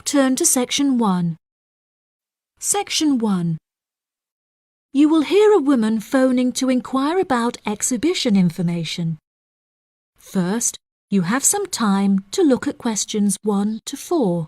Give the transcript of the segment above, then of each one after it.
turn to Section 1. Section 1. You will hear a woman phoning to inquire about exhibition information. First, you have some time to look at questions 1 to 4.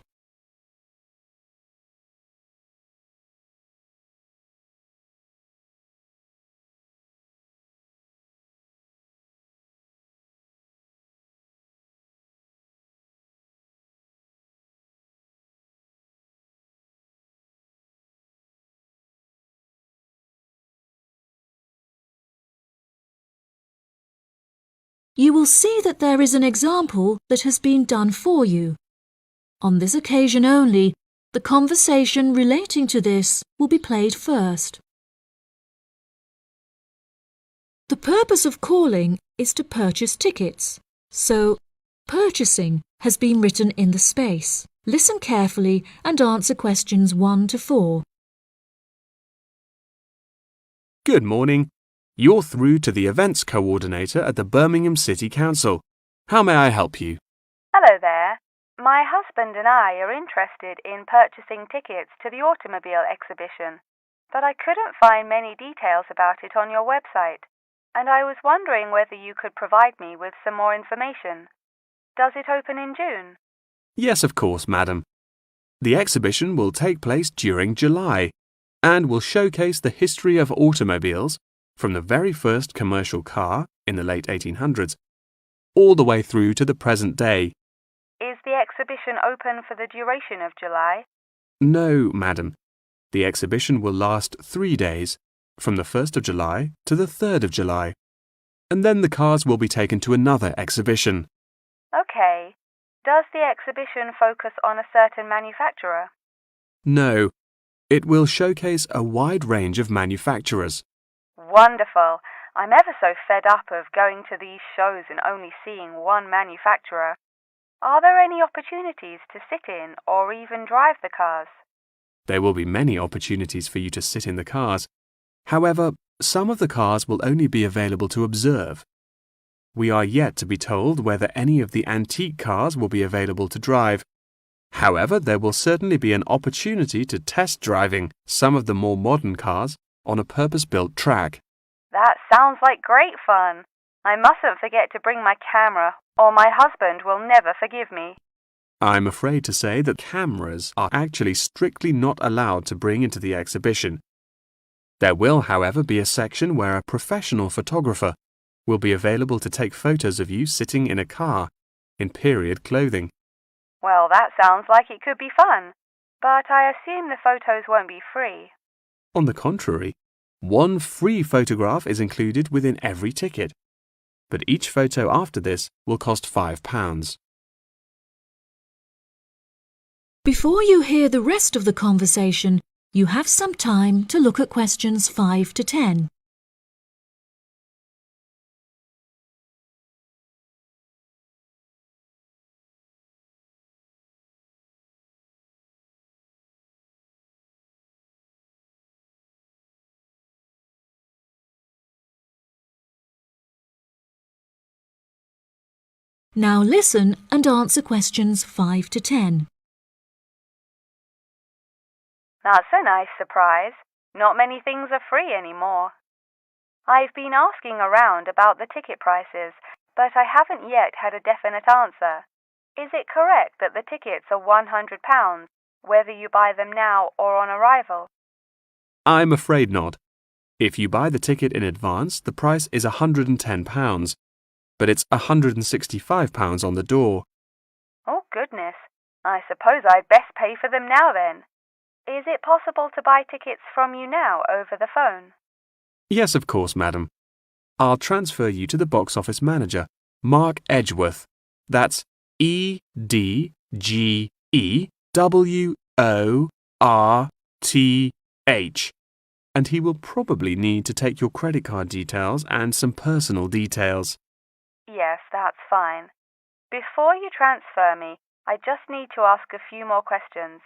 You will see that there is an example that has been done for you. On this occasion only, the conversation relating to this will be played first. The purpose of calling is to purchase tickets, so purchasing has been written in the space. Listen carefully and answer questions 1 to 4. Good morning. You're through to the events coordinator at the Birmingham City Council. How may I help you? Hello there. My husband and I are interested in purchasing tickets to the automobile exhibition, but I couldn't find many details about it on your website, and I was wondering whether you could provide me with some more information. Does it open in June? Yes, of course, madam. The exhibition will take place during July and will showcase the history of automobiles from the very first commercial car in the late 1800s all the way through to the present day. Is the exhibition open for the duration of July? No, madam. The exhibition will last 3 days, from the 1st of July to the 3rd of July, and then the cars will be taken to another exhibition. Okay. Does the exhibition focus on a certain manufacturer? No, it will showcase a wide range of manufacturers. Wonderful. I'm ever so fed up of going to these shows and only seeing one manufacturer. Are there any opportunities to sit in or even drive the cars? There will be many opportunities for you to sit in the cars. However, some of the cars will only be available to observe. We are yet to be told whether any of the antique cars will be available to drive. However, there will certainly be an opportunity to test driving some of the more modern cars on a purpose-built track. That sounds like great fun. I mustn't forget to bring my camera, or my husband will never forgive me. I'm afraid to say that cameras are actually strictly not allowed to bring into the exhibition. There will, however, be a section where a professional photographer will be available to take photos of you sitting in a car in period clothing. Well, that sounds like it could be fun, but I assume the photos won't be free. On the contrary, one free photograph is included within every ticket, but each photo after this will cost £5. Before you hear the rest of the conversation, you have some time to look at questions 5 to 10. Now listen and answer questions 5 to 10. That's a nice surprise. Not many things are free anymore. I've been asking around about the ticket prices, but I haven't yet had a definite answer. Is it correct that the tickets are £100, whether you buy them now or on arrival? I'm afraid not. If you buy the ticket in advance, the price is £110, but it's £165 on the door. Oh, goodness. I suppose I'd best pay for them now then. Is it possible to buy tickets from you now over the phone? Yes, of course, madam. I'll transfer you to the box office manager, Mark Edgeworth. That's EDGEWORTH. And he will probably need to take your credit card details and some personal details. Yes, that's fine. Before you transfer me, I just need to ask a few more questions.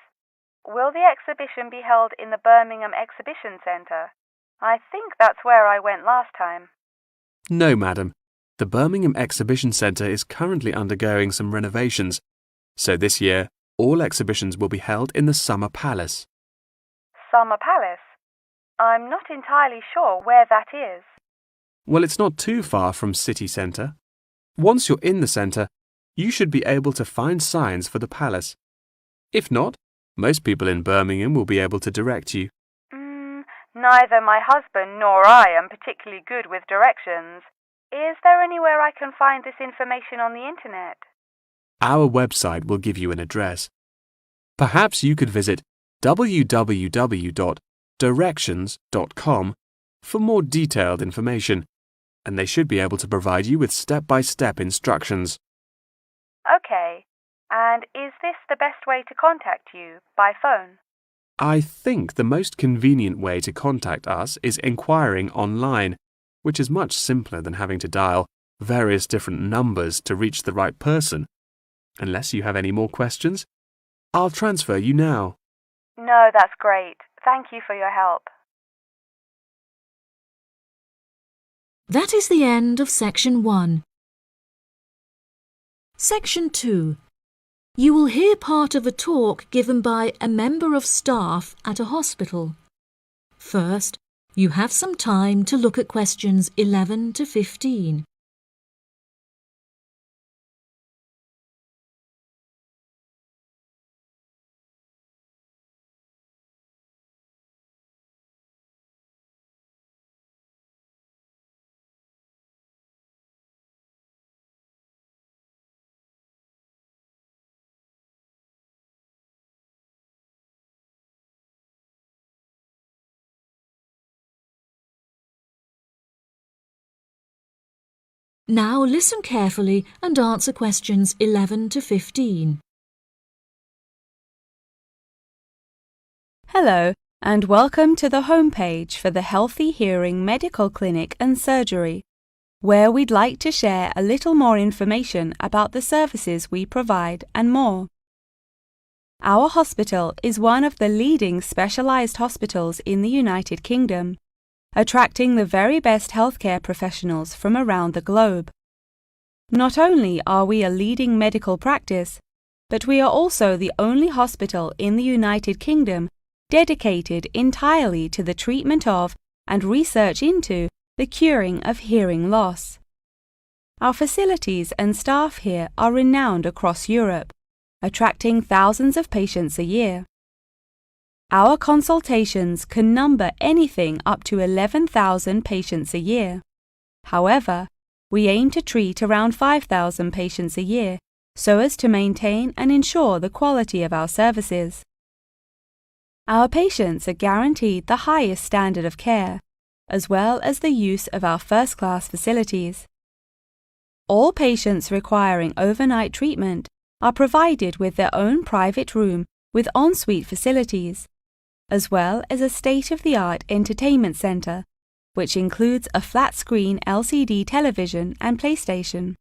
Will the exhibition be held in the Birmingham Exhibition Centre? I think that's where I went last time. No, madam. The Birmingham Exhibition Centre is currently undergoing some renovations, so this year All exhibitions will be held in the Summer Palace. Summer Palace? I'm not entirely sure where that is. Well, it's not too far from city centre. Once you're in the centre, you should be able to find signs for the palace. If not, most people in Birmingham will be able to direct you. Neither my husband nor I am particularly good with directions. Is there anywhere I can find this information on the internet? Our website will give you an address. Perhaps you could visit www.directions.com for more detailed information, and they should be able to provide you with step-by-step instructions. Okay. And is this the best way to contact you, by phone? I think the most convenient way to contact us is inquiring online, which is much simpler than having to dial various different numbers to reach the right person. Unless you have any more questions, I'll transfer you now. No, that's great. Thank you for your help. That is the end of Section 1. Section 2. You will hear part of a talk given by a member of staff at a hospital. First, you have some time to look at questions 11 to 15. Now listen carefully and answer questions 11 to 15. Hello, and welcome to the homepage for the Healthy Hearing Medical Clinic and Surgery, where we'd like to share a little more information about the services we provide and more. Our hospital is one of the leading specialised hospitals in the United Kingdom, attracting the very best healthcare professionals from around the globe. Not only are we a leading medical practice, but we are also the only hospital in the United Kingdom dedicated entirely to the treatment of and research into the curing of hearing loss. Our facilities and staff here are renowned across Europe, attracting thousands of patients a year. Our consultations can number anything up to 11,000 patients a year. However, we aim to treat around 5,000 patients a year so as to maintain and ensure the quality of our services. Our patients are guaranteed the highest standard of care, as well as the use of our first-class facilities. All patients requiring overnight treatment are provided with their own private room with ensuite facilities, as well as a state-of-the-art entertainment centre, which includes a flat-screen LCD television and PlayStation.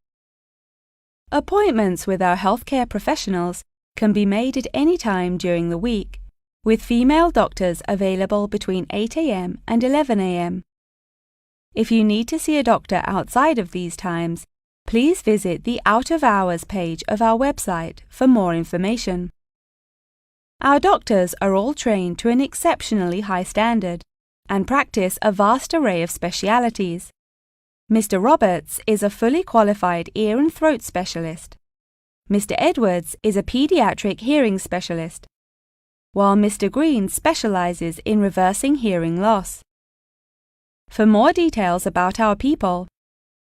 Appointments with our healthcare professionals can be made at any time during the week, with female doctors available between 8 a.m. and 11 a.m. If you need to see a doctor outside of these times, please visit the Out of Hours page of our website for more information. Our doctors are all trained to an exceptionally high standard and practice a vast array of specialities. Mr. Roberts is a fully qualified ear and throat specialist. Mr. Edwards is a pediatric hearing specialist, while Mr. Green specializes in reversing hearing loss. For more details about our people,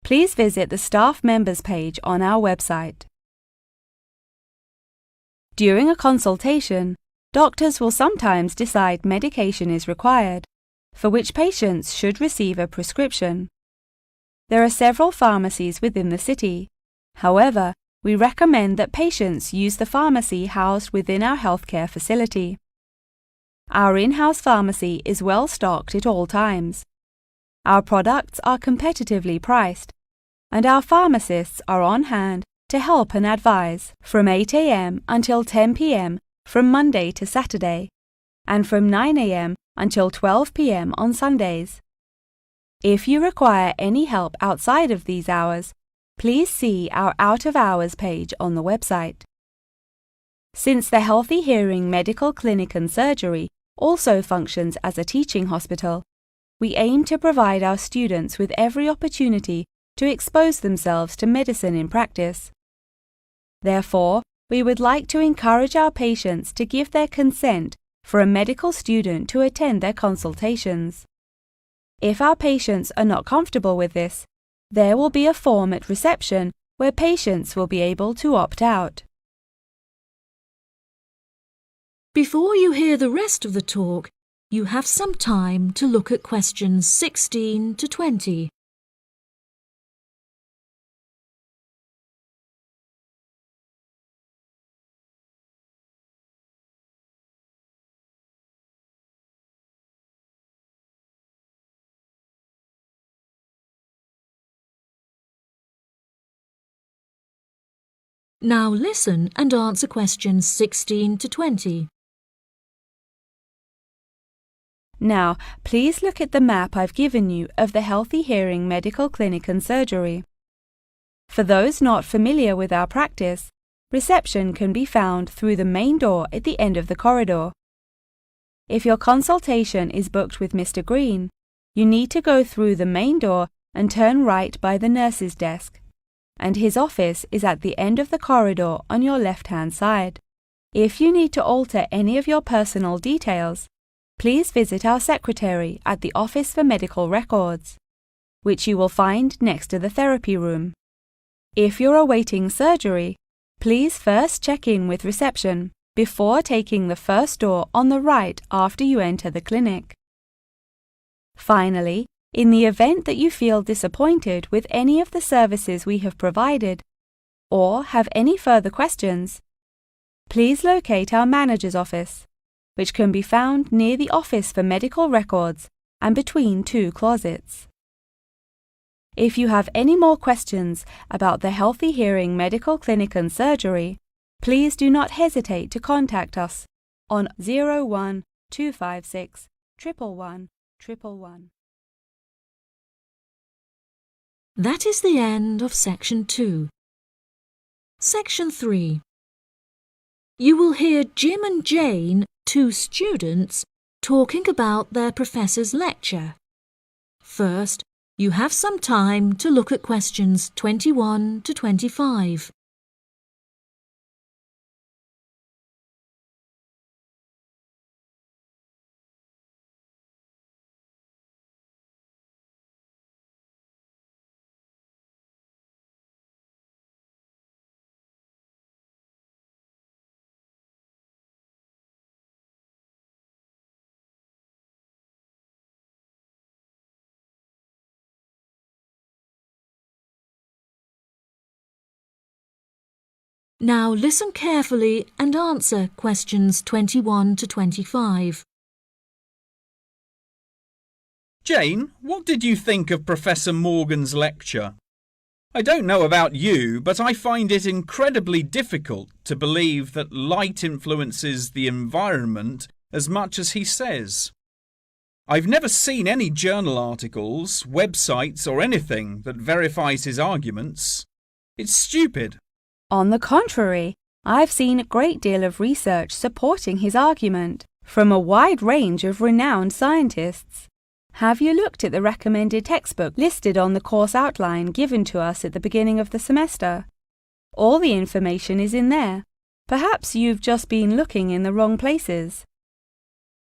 please visit the staff members page on our website. During a consultation, doctors will sometimes decide medication is required, for which patients should receive a prescription. There are several pharmacies within the city. However, we recommend that patients use the pharmacy housed within our healthcare facility. Our in-house pharmacy is well stocked at all times. Our products are competitively priced, and our pharmacists are on hand to help and advise from 8 a.m. until 10 p.m. from Monday to Saturday, and from 9 a.m. until 12 p.m. on Sundays. If you require any help outside of these hours, please see our Out of Hours page on the website. Since the Healthy Hearing Medical Clinic and Surgery also functions as a teaching hospital, we aim to provide our students with every opportunity to expose themselves to medicine in practice. Therefore, we would like to encourage our patients to give their consent for a medical student to attend their consultations. If our patients are not comfortable with this, there will be a form at reception where patients will be able to opt out. Before you hear the rest of the talk, you have some time to look at questions 16 to 20. Now listen and answer questions 16 to 20. Now, please look at the map I've given you of the Healthy Hearing Medical Clinic and Surgery. For those not familiar with our practice, reception can be found through the main door at the end of the corridor. If your consultation is booked with Mr. Green, you need to go through the main door and turn right by the nurse's desk, and his office is at the end of the corridor on your left-hand side. If you need to alter any of your personal details, please visit our secretary at the Office for Medical Records, which you will find next to the therapy room. If you're awaiting surgery, please first check in with reception before taking the first door on the right after you enter the clinic. Finally, in the event that you feel disappointed with any of the services we have provided, or have any further questions, please locate our manager's office, which can be found near the Office for Medical Records and between two closets. If you have any more questions about the Healthy Hearing Medical Clinic and Surgery, please do not hesitate to contact us on 01 256 111 111. That is the end of Section 2. Section 3. You will hear Jim and Jane, two students, talking about their professor's lecture. First, you have some time to look at questions 21 to 25. Now listen carefully and answer questions 21 to 25. Jane, what did you think of Professor Morgan's lecture? I don't know about you, but I find it incredibly difficult to believe that light influences the environment as much as he says. I've never seen any journal articles, websites or anything that verifies his arguments. It's stupid. On the contrary, I've seen a great deal of research supporting his argument from a wide range of renowned scientists. Have you looked at the recommended textbook listed on the course outline given to us at the beginning of the semester? All the information is in there. Perhaps you've just been looking in the wrong places.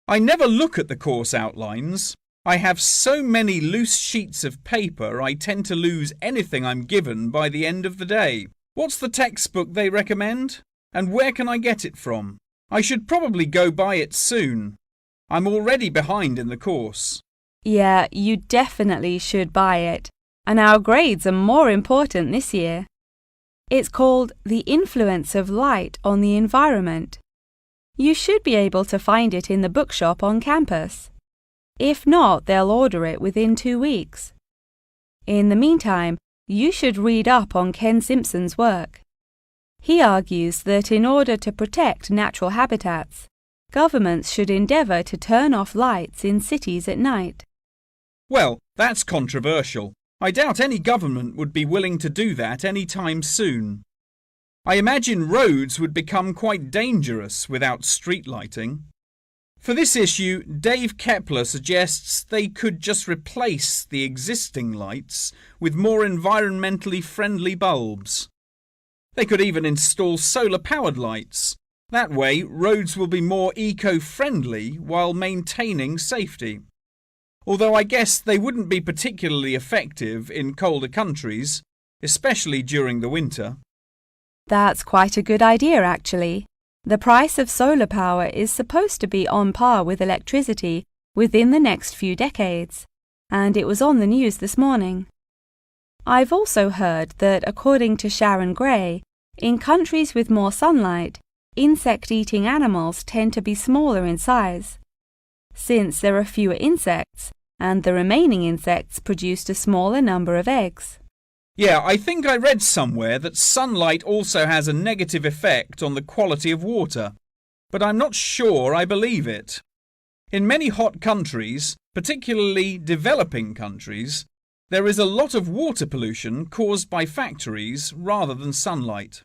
I never look at the course outlines. I have so many loose sheets of paper I tend to lose anything I'm given by the end of the day. What's the textbook they recommend? And where can I get it from? I should probably go buy it soon. I'm already behind in the course. Yeah, you definitely should buy it. And our grades are more important this year. It's called The Influence of Light on the Environment. You should be able to find it in the bookshop on campus. If not, they'll order it within 2 weeks. In the meantime, you should read up on Ken Simpson's work. He argues that in order to protect natural habitats, governments should endeavour to turn off lights in cities at night. Well, that's controversial. I doubt any government would be willing to do that any time soon. I imagine roads would become quite dangerous without street lighting. For this issue, Dave Kepler suggests they could just replace the existing lights with more environmentally friendly bulbs. They could even install solar-powered lights. That way, roads will be more eco-friendly while maintaining safety. Although I guess they wouldn't be particularly effective in colder countries, especially during the winter. That's quite a good idea, actually. The price of solar power is supposed to be on par with electricity within the next few decades, and it was on the news this morning. I've also heard that, according to Sharon Gray, in countries with more sunlight, insect-eating animals tend to be smaller in size. Since there are fewer insects, and the remaining insects produced a smaller number of eggs. Yeah, I think I read somewhere that sunlight also has a negative effect on the quality of water, but I'm not sure I believe it. In many hot countries, particularly developing countries, there is a lot of water pollution caused by factories rather than sunlight.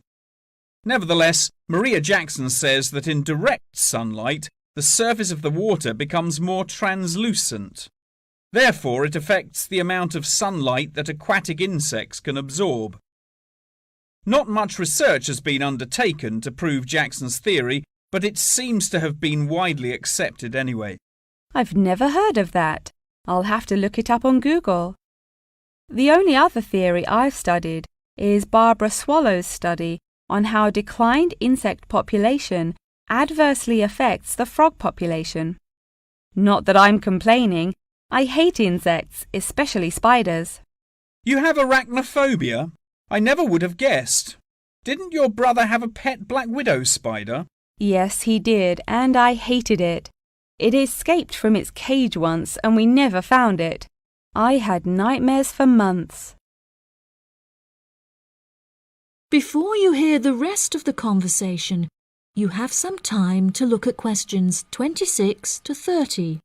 Nevertheless, Maria Jackson says that in direct sunlight, the surface of the water becomes more translucent. Therefore, it affects the amount of sunlight that aquatic insects can absorb. Not much research has been undertaken to prove Jackson's theory, but it seems to have been widely accepted anyway. I've never heard of that. I'll have to look it up on Google. The only other theory I've studied is Barbara Swallow's study on how declined insect population adversely affects the frog population. Not that I'm complaining. I hate insects, especially spiders. You have arachnophobia? I never would have guessed. Didn't your brother have a pet black widow spider? Yes, he did, and I hated it. It escaped from its cage once, and we never found it. I had nightmares for months. Before you hear the rest of the conversation, you have some time to look at questions 26 to 30.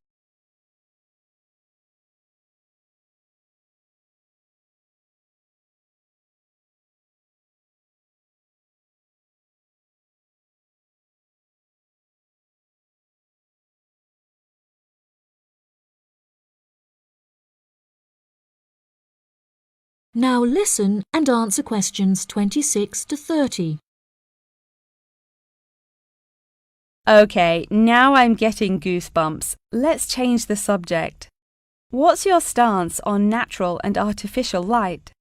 Now listen and answer questions 26 to 30. Okay, now I'm getting goosebumps. Let's change the subject. What's your stance on natural and artificial light?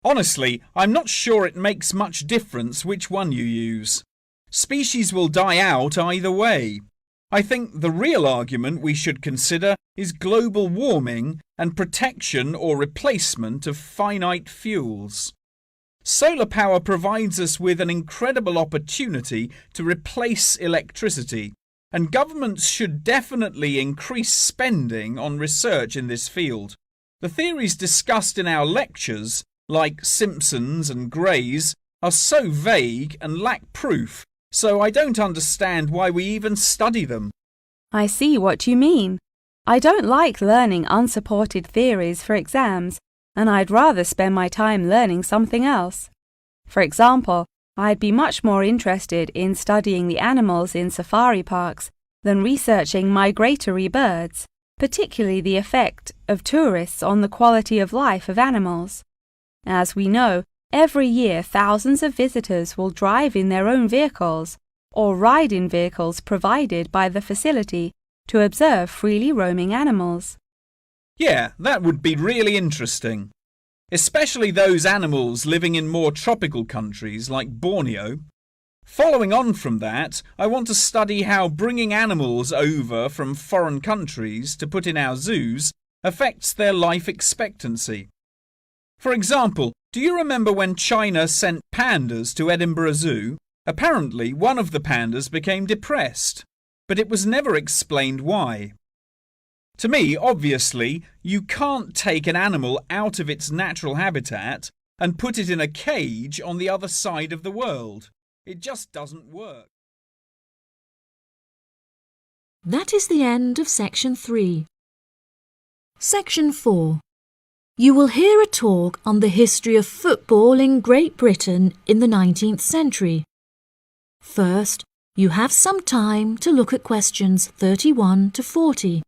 Honestly, I'm not sure it makes much difference which one you use. Species will die out either way. I think the real argument we should consider is global warming and protection or replacement of finite fuels. Solar power provides us with an incredible opportunity to replace electricity, and governments should definitely increase spending on research in this field. The theories discussed in our lectures, like Simpson's and Gray's, are so vague and lack proof, so I don't understand why we even study them. I see what you mean. I don't like learning unsupported theories for exams, and I'd rather spend my time learning something else. For example, I'd be much more interested in studying the animals in safari parks than researching migratory birds, particularly the effect of tourists on the quality of life of animals. As we know, every year thousands of visitors will drive in their own vehicles or ride in vehicles provided by the facility to observe freely roaming animals. Yeah, that would be really interesting. Especially those animals living in more tropical countries like Borneo. Following on from that, I want to study how bringing animals over from foreign countries to put in our zoos affects their life expectancy. For example, do you remember when China sent pandas to Edinburgh Zoo? Apparently, one of the pandas became depressed, but it was never explained why. To me, obviously, you can't take an animal out of its natural habitat and put it in a cage on the other side of the world. It just doesn't work. That is the end of Section 3. Section 4. You will hear a talk on the history of football in Great Britain in the 19th century. First, you have some time to look at questions 31 to 40.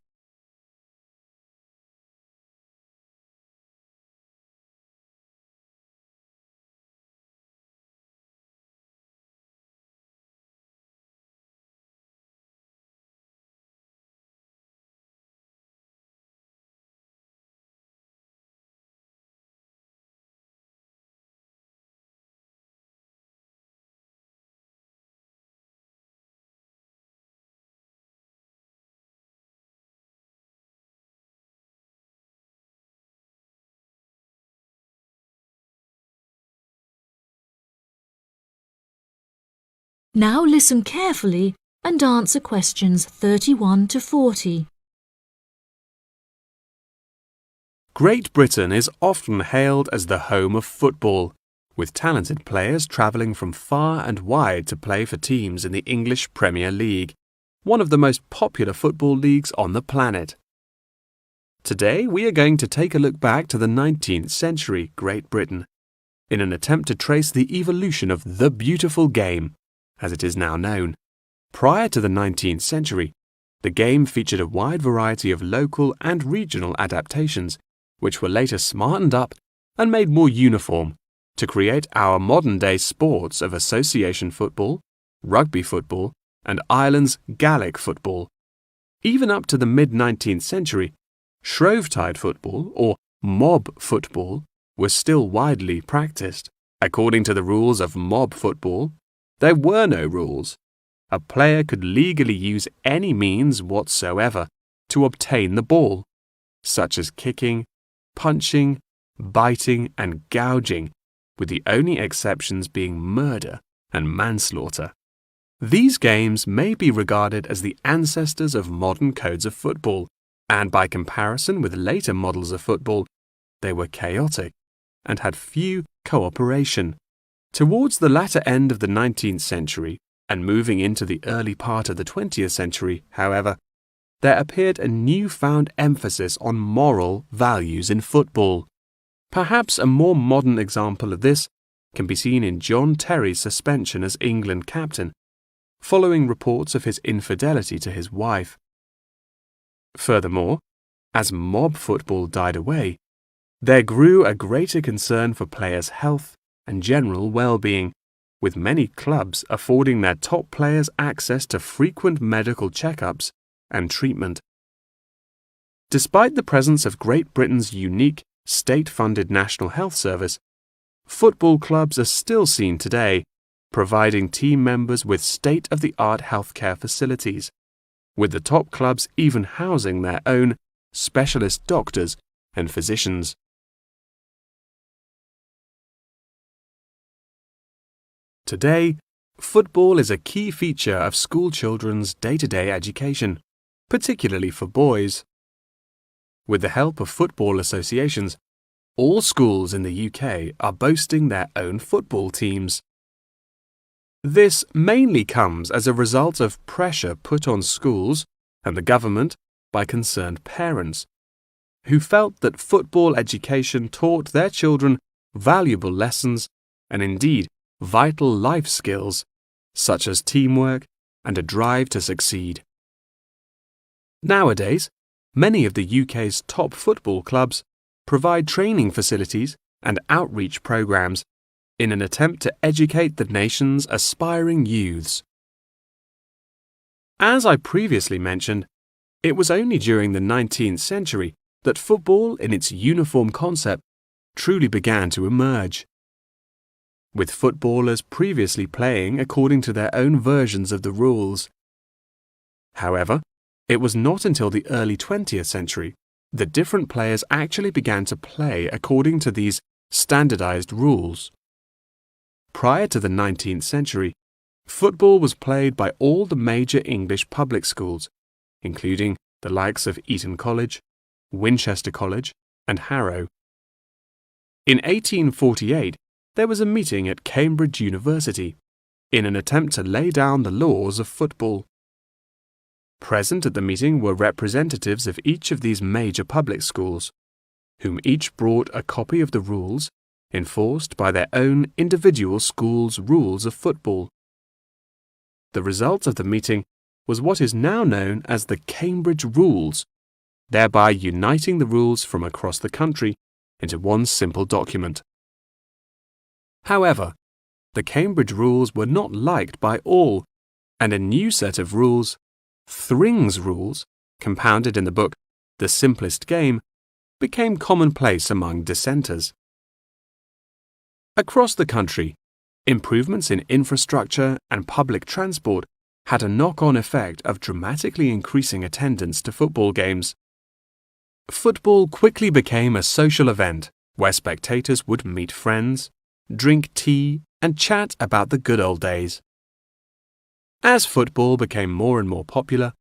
Now listen carefully and answer questions 31 to 40. Great Britain is often hailed as the home of football, with talented players travelling from far and wide to play for teams in the English Premier League, one of the most popular football leagues on the planet. Today we are going to take a look back to the 19th century Great Britain, in an attempt to trace the evolution of the beautiful game, as it is now known. Prior to the 19th century, the game featured a wide variety of local and regional adaptations, which were later smartened up and made more uniform to create our modern-day sports of association football, rugby football, and Ireland's Gaelic football. Even up to the mid-19th century, Shrovetide football, or mob football, was still widely practiced. According to the rules of mob football, there were no rules. A player could legally use any means whatsoever to obtain the ball, such as kicking, punching, biting, and gouging, with the only exceptions being murder and manslaughter. These games may be regarded as the ancestors of modern codes of football, and by comparison with later models of football, they were chaotic and had few cooperation. Towards the latter end of the 19th century and moving into the early part of the 20th century, however, there appeared a newfound emphasis on moral values in football. Perhaps a more modern example of this can be seen in John Terry's suspension as England captain, following reports of his infidelity to his wife. Furthermore, as mob football died away, there grew a greater concern for players' health and general well-being, with many clubs affording their top players access to frequent medical checkups and treatment. Despite the presence of Great Britain's unique state-funded National Health Service, football clubs are still seen today, providing team members with state-of-the-art healthcare facilities, with the top clubs even housing their own specialist doctors and physicians. Today, football is a key feature of school children's day-to-day education, particularly for boys. With the help of football associations, all schools in the UK are boasting their own football teams. This mainly comes as a result of pressure put on schools and the government by concerned parents, who felt that football education taught their children valuable lessons and indeed vital life skills, such as teamwork and a drive to succeed. Nowadays, many of the UK's top football clubs provide training facilities and outreach programs in an attempt to educate the nation's aspiring youths. As I previously mentioned, it was only during the 19th century that football in its uniform concept truly began to emerge, with footballers previously playing according to their own versions of the rules. However, it was not until the early 20th century that different players actually began to play according to these standardized rules. Prior to the 19th century, football was played by all the major English public schools, including the likes of Eton College, Winchester College, and Harrow. In 1848, there was a meeting at Cambridge University in an attempt to lay down the laws of football. Present at the meeting were representatives of each of these major public schools, whom each brought a copy of the rules enforced by their own individual school's rules of football. The result of the meeting was what is now known as the Cambridge Rules, thereby uniting the rules from across the country into one simple document. However, the Cambridge Rules were not liked by all, and a new set of rules, Thring's Rules, compounded in the book The Simplest Game, became commonplace among dissenters. Across the country, improvements in infrastructure and public transport had a knock-on effect of dramatically increasing attendance to football games. Football quickly became a social event where spectators would meet friends, drink tea, and chat about the good old days. As football became more and more popular,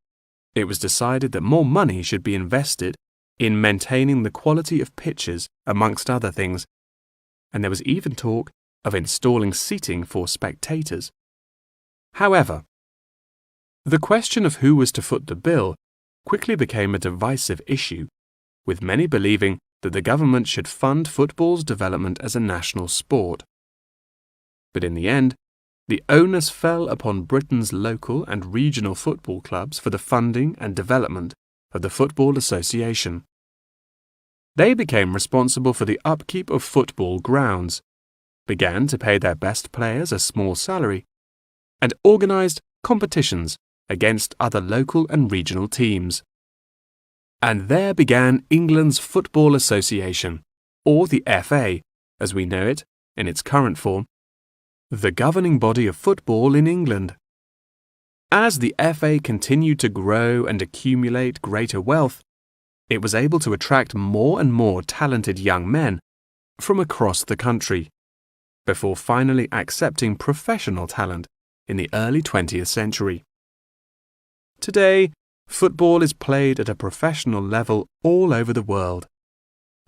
it was decided that more money should be invested in maintaining the quality of pitches, amongst other things, and there was even talk of installing seating for spectators. However, the question of who was to foot the bill quickly became a divisive issue, with many believing that the government should fund football's development as a national sport. But in the end, the onus fell upon Britain's local and regional football clubs for the funding and development of the Football Association. They became responsible for the upkeep of football grounds, began to pay their best players a small salary, and organised competitions against other local and regional teams. And there began England's Football Association, or the FA, as we know it in its current form, the governing body of football in England. As the FA continued to grow and accumulate greater wealth, it was able to attract more and more talented young men from across the country, before finally accepting professional talent in the early 20th century. Today, football is played at a professional level all over the world.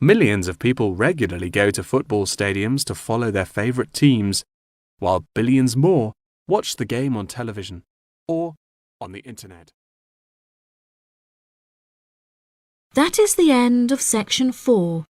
Millions of people regularly go to football stadiums to follow their favourite teams, while billions more watch the game on television or on the internet. That is the end of section 4.